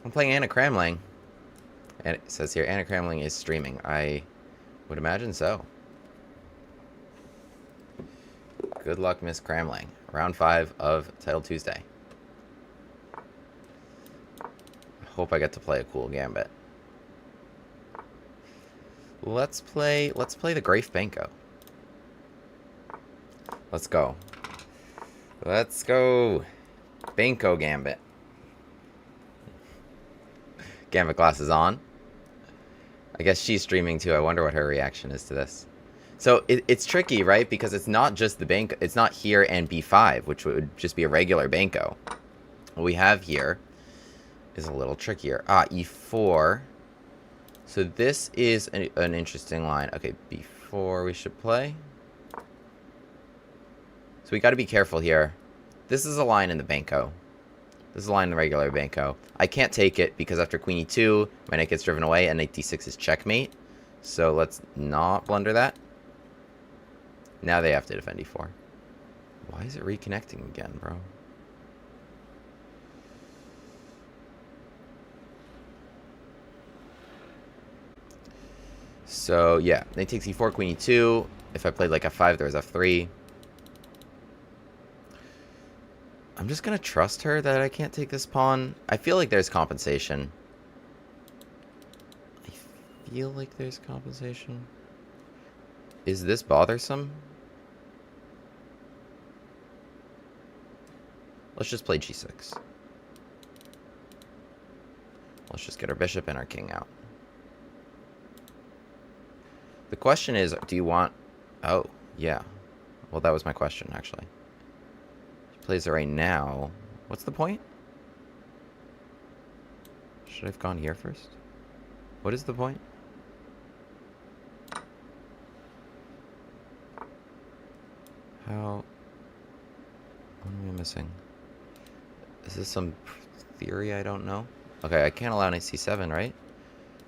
I'm playing Anna Cramling. And it says here, Anna Cramling is streaming. I would imagine so. Good luck, Miss Cramling. Round 5 of Title Tuesday. Hope I get to play a cool Gambit. Let's play the Grafe Benko. Let's go. Let's go. Benko Gambit. Gambit glasses on. I guess she's streaming too. I wonder what her reaction is to this. So it's tricky, right? Because it's not just the Benko. It's not here and b5, which would just be a regular Benko. What we have here is a little trickier. E4. So this is an interesting line. Okay, b4 we should play. So we got to be careful here. This is a line in the Benko. This is a line in the regular Benko. I can't take it because after queen e2, my knight gets driven away and knight d6 is checkmate. So let's not blunder that. Now they have to defend e4. Why is it reconnecting again, bro? So, yeah. Knight takes e4, queen e2. If I played like f5, there was f3. I'm just going to trust her that I can't take this pawn. I feel like there's compensation. Is this bothersome? Let's just play g6. Let's just get our bishop and our king out. The question is, do you want... Oh, yeah. Well, that was my question, actually. He plays it right now. What's the point? Should I have gone here first? What is the point? How... What am I missing? Is this some theory I don't know? Okay, I can't allow knight c7, right?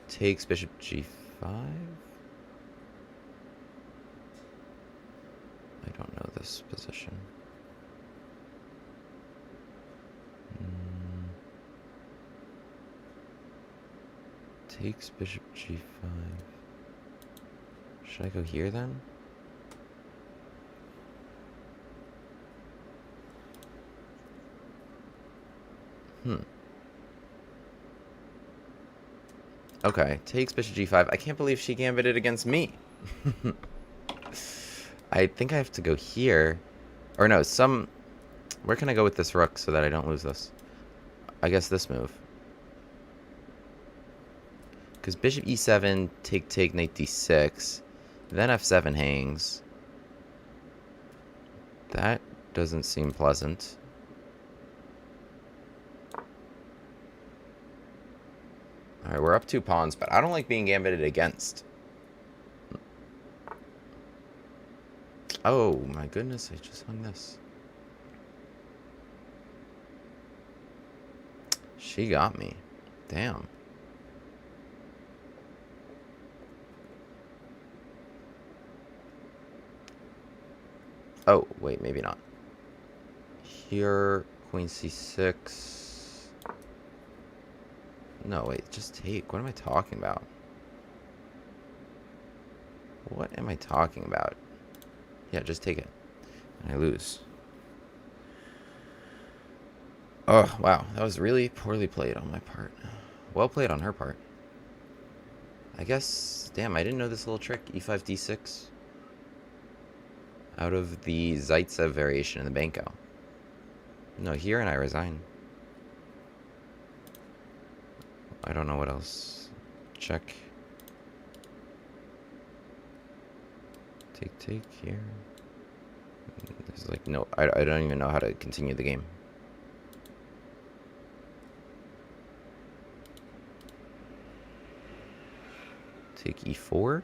Takes bishop g5. I don't know this position. Takes bishop g5. Should I go here then? Okay, takes bishop g5. I can't believe she gambited against me. I think I have to go here. Or no, where can I go with this rook so that I don't lose this? I guess this move. Because bishop e7, take, knight d6. Then f7 hangs. That doesn't seem pleasant. Alright, we're up 2 pawns, but I don't like being gambited against. Oh my goodness, I just hung this. She got me. Damn. Oh, wait, maybe not. Here, queen c6. No, wait, just take. What am I talking about? What am I talking about? Yeah, just take it. And I lose. Oh, wow. That was really poorly played on my part. Well played on her part. I guess... Damn, I didn't know this little trick. e5, d6. Out of the Zaitsev variation in the Benko. No, here and I resign. I don't know what else. Check. Take here. There's like no... I don't even know how to continue the game. Take e4.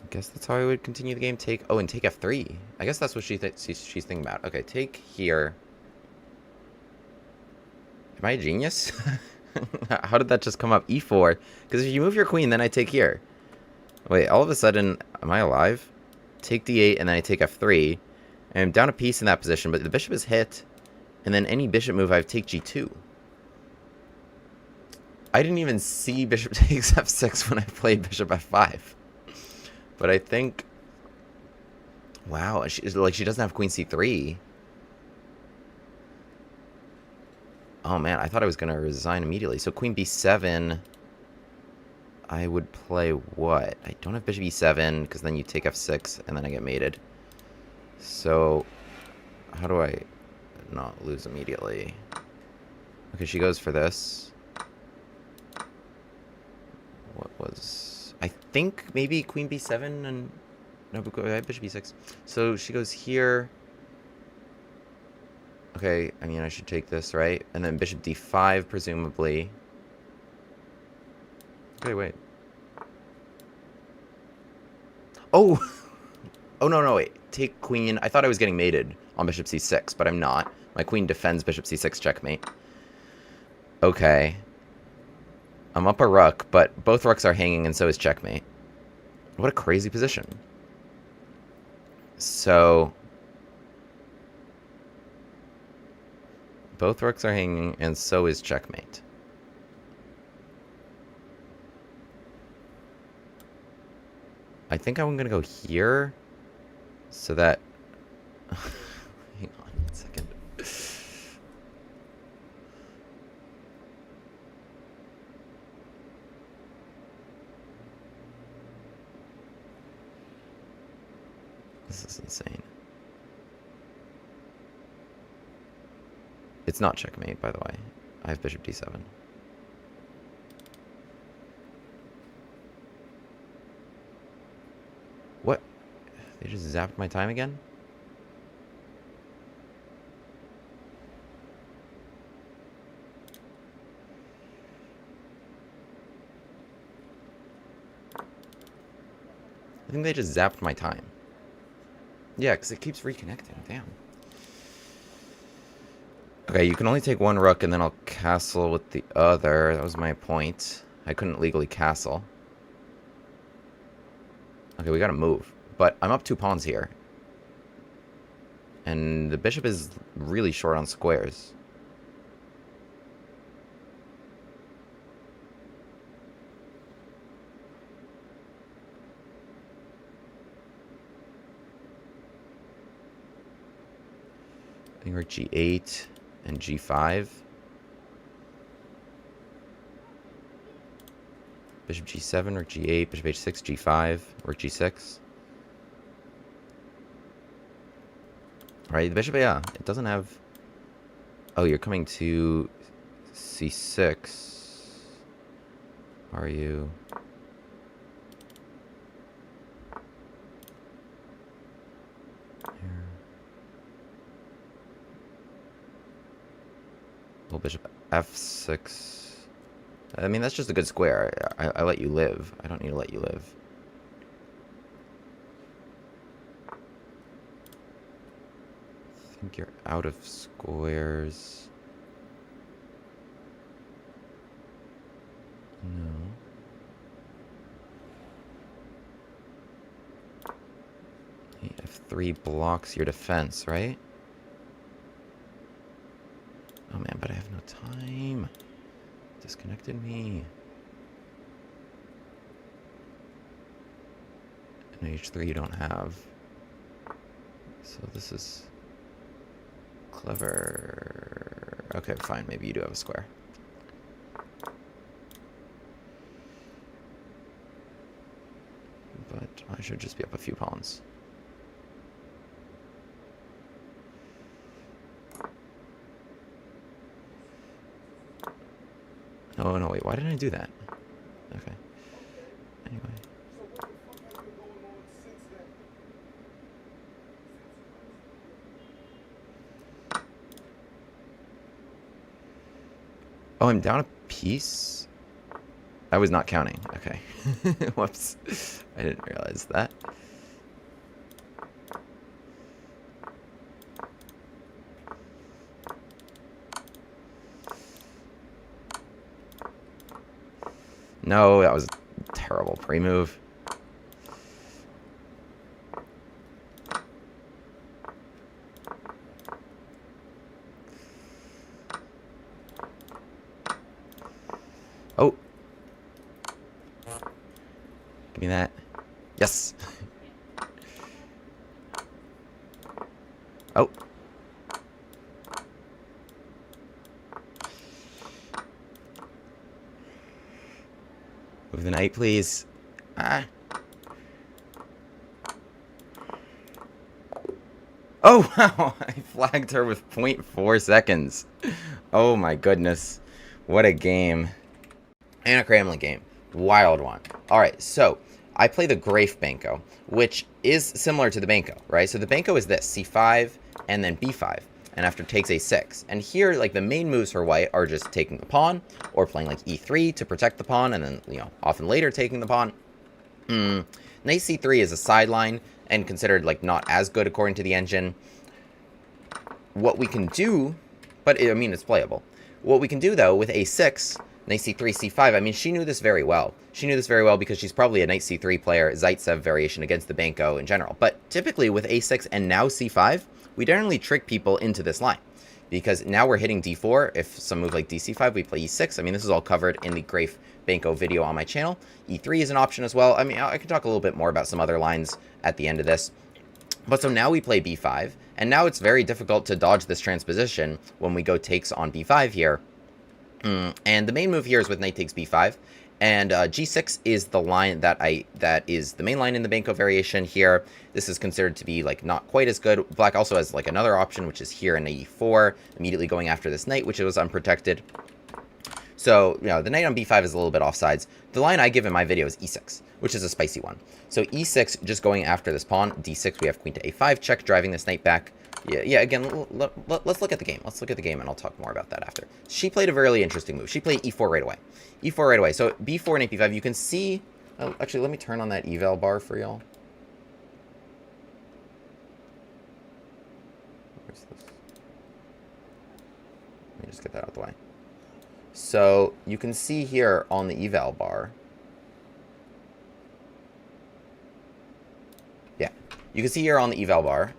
I guess that's how I would continue the game. Take... Oh, and take f3. I guess that's what she's thinking about. Okay, take here. Am I a genius? How did that just come up? e4. Because if you move your queen, then I take here. Wait, all of a sudden, am I alive? Take d8, and then I take f3. And I'm down a piece in that position, but the bishop is hit. And then any bishop move, I take g2. I didn't even see bishop takes f6 when I played bishop f5. But I think... Wow, she doesn't have queen c3. Oh man, I thought I was going to resign immediately. So queen b7... I would play what? I don't have bishop e7, because then you take f6, and then I get mated. So, how do I not lose immediately? Okay, she goes for this. What was... I think maybe queen b7 and... No, bishop e6. So she goes here. Okay, I mean, I should take this, right? And then bishop d5, presumably. Okay, wait. Oh! Oh, no, wait. Take queen. I thought I was getting mated on bishop c6, but I'm not. My queen defends bishop c6, checkmate. Okay. I'm up a rook, but both rooks are hanging, and so is checkmate. What a crazy position. So... both rooks are hanging, and so is checkmate. I think I'm gonna go here, so that... Hang on 1 second. This is insane. It's not checkmate, by the way. I have bishop d7. What? They just zapped my time again? I think they just zapped my time. Yeah, because it keeps reconnecting. Damn. Okay, you can only take one rook, and then I'll castle with the other. That was my point. I couldn't legally castle. Okay, we gotta move. But I'm up 2 pawns here. And the bishop is really short on squares. I think we're g8 and g5. Bishop g7 or g8, bishop h6, g5, or g6. Right, the bishop, yeah, it doesn't have... Oh, you're coming to c6. Are you... Here. Well, bishop f6... I mean, that's just a good square. I let you live. I don't need to let you live. I think you're out of squares. No. F3 blocks your defense, right? Oh man, but I have no time. Disconnected me. And h3 you don't have. So this is clever. Okay, fine. Maybe you do have a square. But I should just be up a few pawns. Oh, no, wait. Why didn't I do that? Okay. Anyway. Oh, I'm down a piece? I was not counting. Okay. Whoops. I didn't realize that. No, that was a terrible pre-move. Oh, Give me that. Yes. Oh. Move the knight, please. Ah. Oh, wow. I flagged her with 0.4 seconds. Oh, my goodness. What a game. Anna Cramling game. Wild one. All right, so I play the Grafe Benko, which is similar to the Benko, right? So the Benko is this, c5 and then b5, and after takes a6. And here, like, the main moves for white are just taking the pawn or playing like e3 to protect the pawn, and then, you know, often later taking the pawn. Knight c3 is a sideline and considered like not as good according to the engine. What we can do, but I mean, it's playable. What we can do though with a6, knight c3, c5, I mean, she knew this very well. She knew this very well because she's probably a knight c3 player, Zaitsev variation against the Benko in general. But typically with a6 and now c5, we generally trick people into this line. Because now we're hitting d4. If some move like dc5, we play e6. I mean, this is all covered in the Grafe Benko video on my channel. e3 is an option as well. I mean, I can talk a little bit more about some other lines at the end of this. But so now we play b5, and now it's very difficult to dodge this transposition when we go takes on b5 here. And the main move here is with knight takes b5, and g6 is the line that is the main line in the Benko variation here. This is considered to be like not quite as good. Black also has like another option, which is here in e4, immediately going after this knight, which was unprotected. So, you know, the knight on b5 is a little bit offsides. The line I give in my video is e6, which is a spicy one. So e6, just going after this pawn. d6, we have queen to a5 check, driving this knight back. Yeah, again, let's look at the game. Let's look at the game, and I'll talk more about that after. She played a really interesting move. She played e4 right away. e4 right away. So b4 and knight b5, you can see... Oh, actually, let me turn on that eval bar for y'all. Where's this? Let me just get that out of the way. So you can see here on the eval bar... Yeah, you can see here on the eval bar...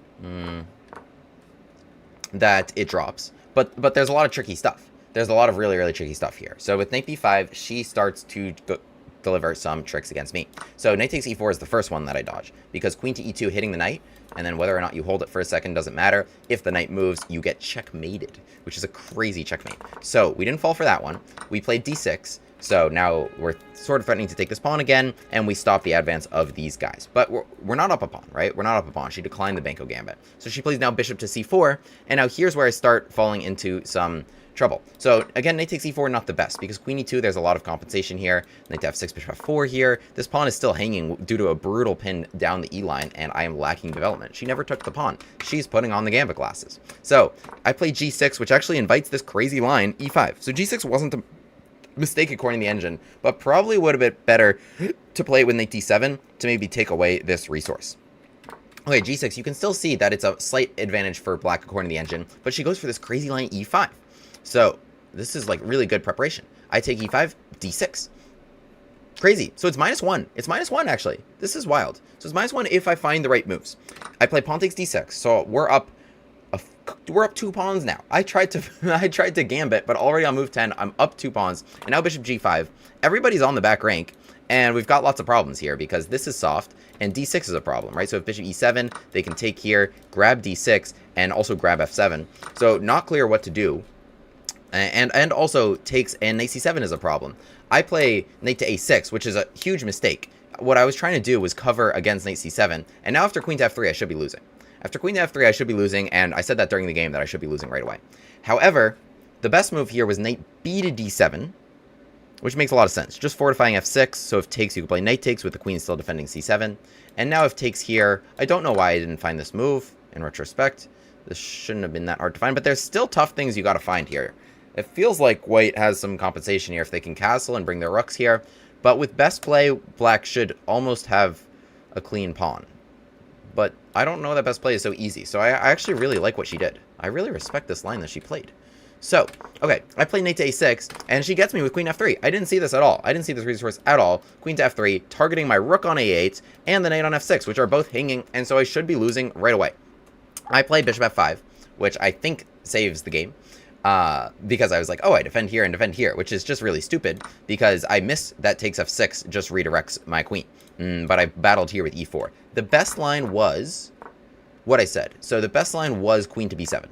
that it drops, but there's a lot of tricky stuff. There's a lot of really tricky stuff here. So with knight b5, she starts to deliver some tricks against me. So knight takes e4 is the first one that I dodge, because queen to e2 hitting the knight, and then whether or not you hold it for a second doesn't matter. If the knight moves, you get checkmated, which is a crazy checkmate. So we didn't fall for that one. We played d6. So now we're sort of threatening to take this pawn again, and we stop the advance of these guys. But we're not up a pawn, right? We're not up a pawn. She declined the Benko gambit. So she plays now bishop to c4, and now here's where I start falling into some trouble. So again, knight takes e4, not the best, because queen e2, there's a lot of compensation here. Knight to f6, bishop f4 here. This pawn is still hanging due to a brutal pin down the e line, and I am lacking development. She never took the pawn. She's putting on the gambit glasses. So I play g6, which actually invites this crazy line, e5. So g6 wasn't a mistake according to the engine, but probably would have been better to play it with knight d7 to maybe take away this resource. Okay, g6, you can still see that it's a slight advantage for black according to the engine, but she goes for this crazy line e5. So this is like really good preparation. I take e5, d6. Crazy. So it's -1. It's -1 actually. This is wild. So it's -1 if I find the right moves. I play pawn takes d6, so we're up 2 pawns now. I tried to gambit, but already on move 10, I'm up 2 pawns, and now bishop g5. Everybody's on the back rank, and we've got lots of problems here because this is soft, and d6 is a problem, right? So if bishop e7, they can take here, grab d6, and also grab f7. So not clear what to do, and also takes and knight c7 is a problem. I play knight to a6, which is a huge mistake. What I was trying to do was cover against knight c7, and now after queen to f3, I should be losing. After queen to f3, I should be losing, and I said that during the game that I should be losing right away. However, the best move here was knight b to d7, which makes a lot of sense. Just fortifying f6, so if takes, you can play knight takes with the queen still defending c7. And now if takes here, I don't know why I didn't find this move, in retrospect. This shouldn't have been that hard to find, but there's still tough things you gotta find here. It feels like white has some compensation here if they can castle and bring their rooks here, but with best play, black should almost have a clean pawn. But I don't know that best play is so easy, so I actually really like what she did. I really respect this line that she played. So, okay, I play knight to a6, and she gets me with queen f3. I didn't see this at all. I didn't see this resource at all. Queen to f3, targeting my rook on a8, and the knight on f6, which are both hanging, and so I should be losing right away. I play bishop f5, which I think saves the game. because I was like, oh, I defend here and defend here, which is just really stupid because I miss that takes f6 just redirects my queen. But I battled here with e4. The best line was what I said. So the best line was queen to b7,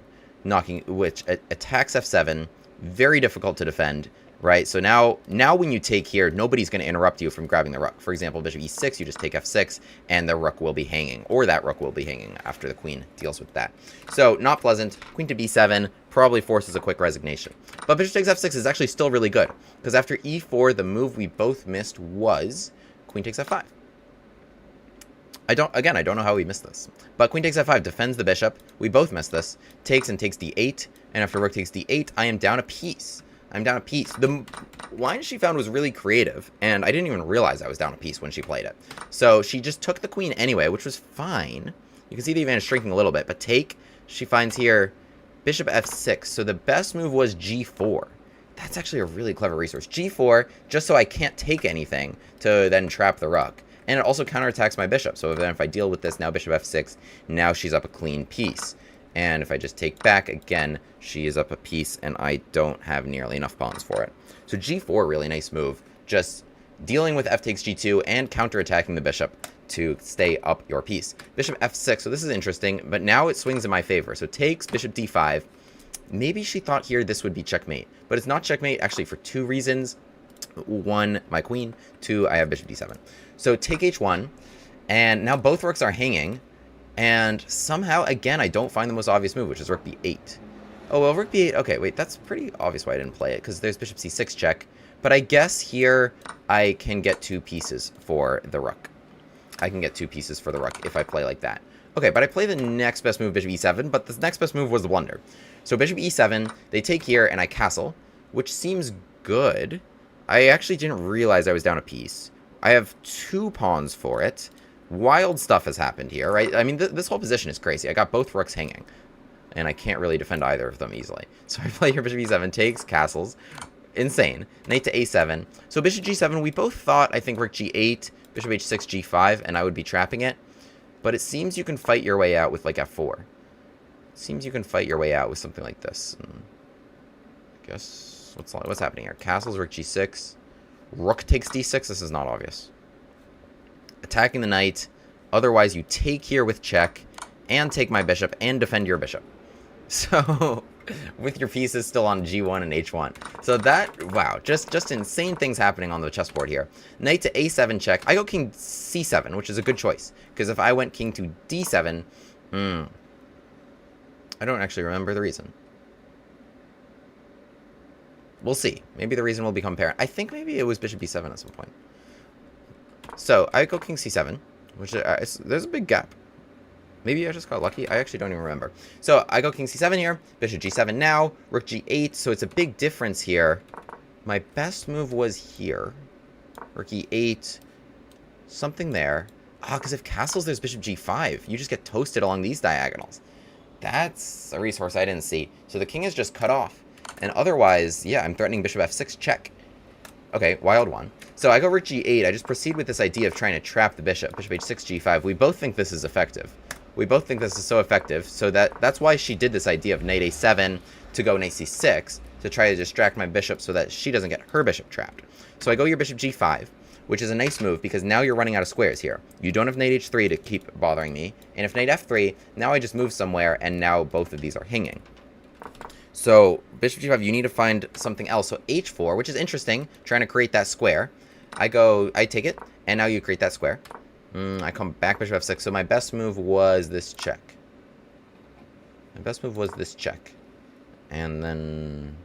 which attacks f7, very difficult to defend, right? So now when you take here, nobody's going to interrupt you from grabbing the rook. For example, bishop e6, you just take f6, and the rook will be hanging, or that rook will be hanging after the queen deals with that. So not pleasant. Queen to b7 probably forces a quick resignation. But bishop takes f6 is actually still really good, because after e4, the move we both missed was queen takes f5. I don't know how we missed this. But queen takes f5 defends the bishop. We both missed this. Takes and takes d8. And after rook takes d8, I am down a piece. I'm down a piece. The line she found was really creative. And I didn't even realize I was down a piece when she played it. So she just took the queen anyway, which was fine. You can see the advantage shrinking a little bit. But take, she finds here bishop f6. So the best move was g4. That's actually a really clever resource. g4, just so I can't take anything to then trap the rook. And it also counterattacks my bishop. So then if I deal with this, now bishop f6, now she's up a clean piece. And if I just take back, again, she is up a piece, and I don't have nearly enough pawns for it. So g4, really nice move. Just dealing with f takes g2 and counterattacking the bishop to stay up your piece. Bishop f6, so this is interesting, but now it swings in my favor. So takes bishop d5. Maybe she thought here this would be checkmate, but it's not checkmate actually for two reasons. One, my queen. Two, I have bishop d7. So take h1, and now both rooks are hanging, and somehow, again, I don't find the most obvious move, which is rook b8. Oh, well, rook b8, okay, wait, that's pretty obvious why I didn't play it, because there's bishop c6 check, but I guess here I can get two pieces for the rook. I can get two pieces for the rook if I play like that. Okay, but I play the next best move, bishop e7, but the next best move was the blunder. So bishop e7, they take here, and I castle, which seems good. I actually didn't realize I was down a piece. I have two pawns for it. Wild stuff has happened here, right? I mean, this whole position is crazy. I got both rooks hanging, and I can't really defend either of them easily. So I play here bishop e7, takes, castles. Insane. Knight to a7. So bishop g7, we both thought, I think, rook g8, bishop h6, g5, and I would be trapping it. But it seems you can fight your way out with, like, f4. It seems you can fight your way out with something like this. I guess, what's happening here? Castles, rook g6. Rook takes d6. This is not obvious. Attacking the knight. Otherwise, you take here with check and take my bishop and defend your bishop. So, with your pieces still on g1 and h1. So that, wow, just insane things happening on the chessboard here. Knight to a7 check. I go king c7, which is a good choice. Because if I went king to d7, I don't actually remember the reason. We'll see. Maybe the reason will become apparent. I think maybe it was bishop b7 at some point. So, I go king c7, which there's a big gap. Maybe I just got lucky. I actually don't even remember. So, I go king c7 here, bishop g7 now, rook g8, so it's a big difference here. My best move was here. Rook e8, something there. Because if castles, there's bishop g5. You just get toasted along these diagonals. That's a resource I didn't see. So, the king is just cut off. And otherwise, yeah, I'm threatening bishop f6 check. Okay, wild one. So I go rook g8. I just proceed with this idea of trying to trap the bishop. Bishop h6, g5. We both think this is effective. We both think this is so effective. So that's why she did this idea of knight a7 to go knight c6 to try to distract my bishop so that she doesn't get her bishop trapped. So I go your bishop g5, which is a nice move because now you're running out of squares here. You don't have knight h3 to keep bothering me. And if knight f3, now I just move somewhere and now both of these are hanging. So, bishop g5, you need to find something else. So, h4, which is interesting, trying to create that square. I take it, and now you create that square. I come back, bishop f6. So, my best move was this check. My best move was this check. And then...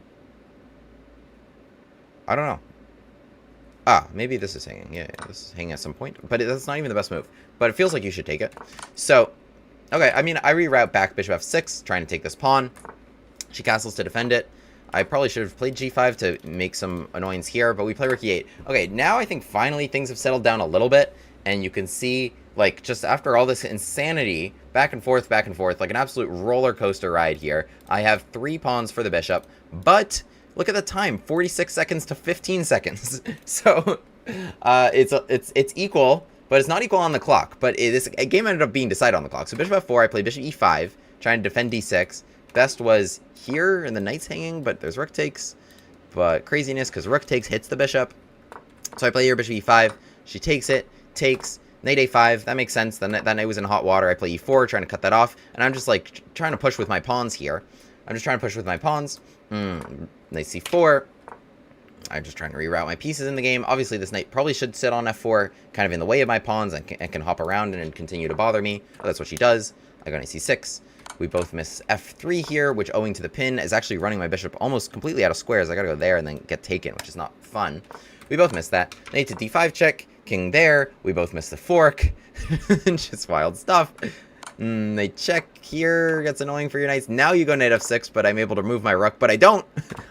I don't know. Maybe this is hanging. Yeah, this is hanging at some point. But that's not even the best move. But it feels like you should take it. So, okay, I mean, I reroute back bishop f6, trying to take this pawn. She castles to defend it. I probably should have played g5 to make some annoyance here, but we play rook e8. Okay, now I think finally things have settled down a little bit, and you can see, like, just after all this insanity, back and forth, like an absolute roller coaster ride here, I have 3 pawns for the bishop, but look at the time, 46 seconds to 15 seconds. So, it's equal, but it's not equal on the clock, but this game ended up being decided on the clock. So bishop f4, I play bishop e5, trying to defend d6, best was here, and the knight's hanging, but there's rook takes. But craziness, because rook takes hits the bishop. So I play here bishop e5. She takes it, takes, knight a5. That makes sense. That knight was in hot water. I play e4, trying to cut that off. And I'm just, like, trying to push with my pawns here. I'm just trying to push with my pawns. Knight c4. I'm just trying to reroute my pieces in the game. Obviously, this knight probably should sit on f4, kind of in the way of my pawns, and can hop around and continue to bother me. But that's what she does. I go knight c6. We both miss f3 here, which, owing to the pin, is actually running my bishop almost completely out of squares. I gotta go there and then get taken, which is not fun. We both miss that. Knight to d5 check. King there. We both miss the fork. Just wild stuff. They check here. Gets annoying for your knights. Now you go knight f6, but I'm able to move my rook. But I don't.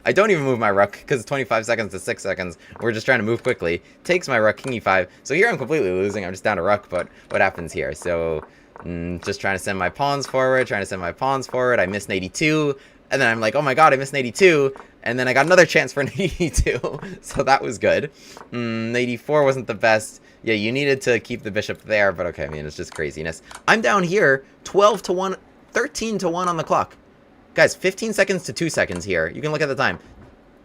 I don't even move my rook because it's 25 seconds to 6 seconds. We're just trying to move quickly. Takes my rook, king e5. So here I'm completely losing. I'm just down to rook. But what happens here? So just trying to send my pawns forward. I miss knight e2. And then I'm like, oh my god, I missed knight e2. And then I got another chance for knight e2. So that was good. Knight e4 wasn't the best. Yeah, you needed to keep the bishop there, but okay, I mean, it's just craziness. I'm down here, 12 to 1, 13 to 1 on the clock. Guys, 15 seconds to 2 seconds here. You can look at the time.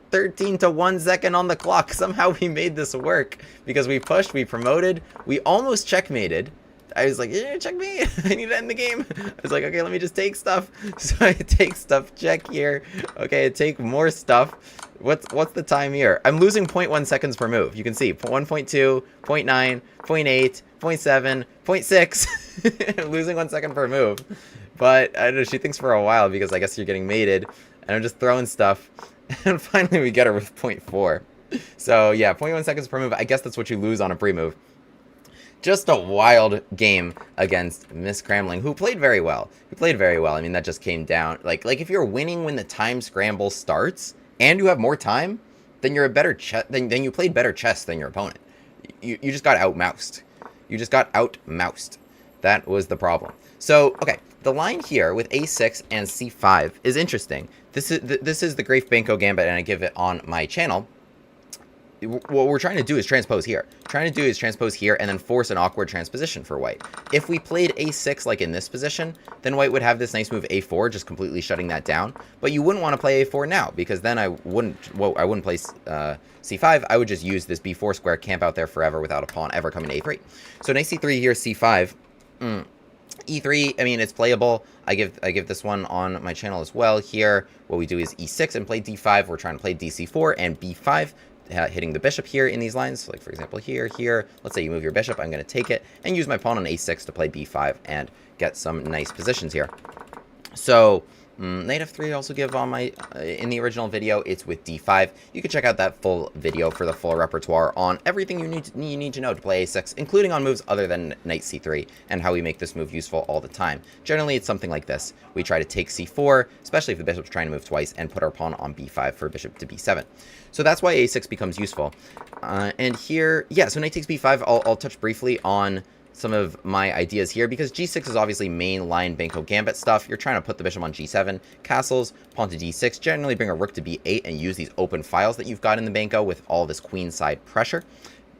13 to 1 second on the clock. Somehow we made this work because we pushed, we promoted, we almost checkmated. I was like, yeah, check me. I need to end the game. I was like, okay, let me just take stuff. So I take stuff, check here. Okay, I take more stuff. What's the time here? I'm losing 0.1 seconds per move. You can see 1.2, 0.9, 0.8, 0.7, 0.6. I'm losing 1 second per move. But I don't know, she thinks for a while because I guess you're getting mated. And I'm just throwing stuff. And finally we get her with 0.4. So yeah, 0.1 seconds per move. I guess that's what you lose on a pre-move. Just a wild game against Miss Cramling, who played very well. I mean, that just came down. Like if you're winning when the time scramble starts and you have more time, then you're a better then you played better chess than your opponent. You just got outmoused. That was the problem. So, okay, the line here with a6 and c5 is interesting. This is the Great Benko Gambit, and I give it on my channel. What we're trying to do is transpose here. And then force an awkward transposition for white. If we played a6 like in this position, then white would have this nice move a4, just completely shutting that down. But you wouldn't want to play a4 now, because then I wouldn't play c5. I would just use this b4 square, camp out there forever without a pawn ever coming to a3. So knight c3 here, c5. E3, I mean, it's playable. I give this one on my channel as well. Here, what we do is e6 and play d5. We're trying to play dc4 and b5. Hitting the bishop here in these lines. So like, for example, here. Let's say you move your bishop. I'm going to take it and use my pawn on a6 to play b5 and get some nice positions here. So knight f3 I also give on my in the original video. It's with d5. You can check out that full video for the full repertoire on everything you need to know to play a6, including on moves other than knight c3 and how we make this move useful all the time. Generally, it's something like this. We try to take c4, especially if the bishop's trying to move twice, and put our pawn on b5 for bishop to b7. So that's why a6 becomes useful. And here, yeah, so knight takes b5. I'll touch briefly on some of my ideas here, because g6 is obviously main line Benko Gambit stuff. You're trying to put the bishop on g7, castles, pawn to d6, generally bring a rook to b8 and use these open files that you've got in the Benko with all this queenside pressure.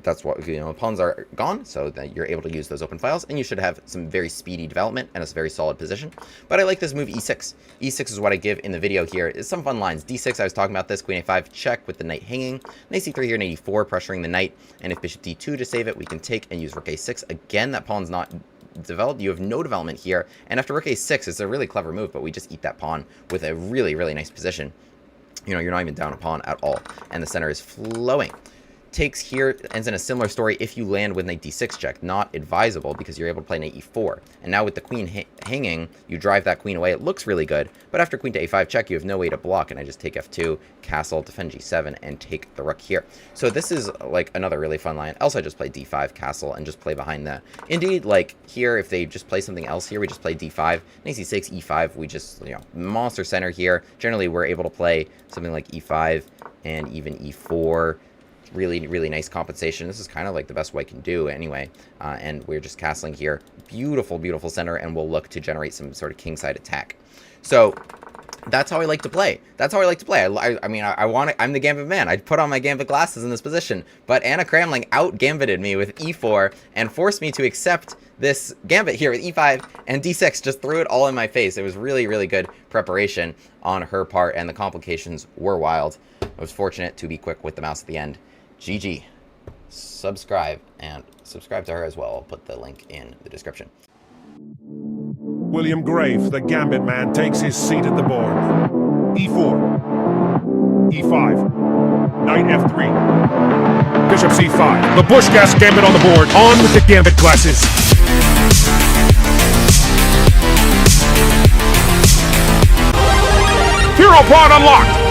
That's what, you know, pawns are gone, so that you're able to use those open files, and you should have some very speedy development and a very solid position. But I like this move e6. E6 is what I give in the video here. It's some fun lines. d6, I was talking about this, queen a5, check with the knight hanging. Knight c3 here, knight e4, pressuring the knight, and if bishop d2 to save it, we can take and use rook a6. Again, that pawn's not developed. You have no development here, and after rook a6, it's a really clever move, but we just eat that pawn with a really, really nice position. You know, you're not even down a pawn at all, and the center is flowing. Takes here ends in a similar story if you land with knight d6 check. Not advisable because you're able to play knight e4. And now with the queen hanging, you drive that queen away. It looks really good, but after queen to a5 check, you have no way to block, and I just take f2, castle, defend g7, and take the rook here. So this is like another really fun line. Else I just play d5, castle, and just play behind that. Indeed, like here, if they just play something else here, we just play d5, knight c6, e5, we just, you know, monster center here. Generally, we're able to play something like e5 and even e4. Really, really nice compensation. This is kind of like the best white can do anyway. And we're just castling here. Beautiful, beautiful center, and we'll look to generate some sort of kingside attack. So That's how I like to play. That's how I like to play. I mean, I'm the Gambit Man. I'd put on my Gambit glasses in this position. But Anna Cramling out-gambited me with e4 and forced me to accept this Gambit here with e5 and d6. Just threw it all in my face. It was really, really good preparation on her part, and the complications were wild. I was fortunate to be quick with the mouse at the end. GG. Subscribe, and subscribe to her as well. I'll put the link in the description. William Grave, the Gambit Man, takes his seat at the board. e4, e5, knight f3, bishop c5. The Bushcast Gambit on the board, on with the Gambit glasses. Hero pod unlocked!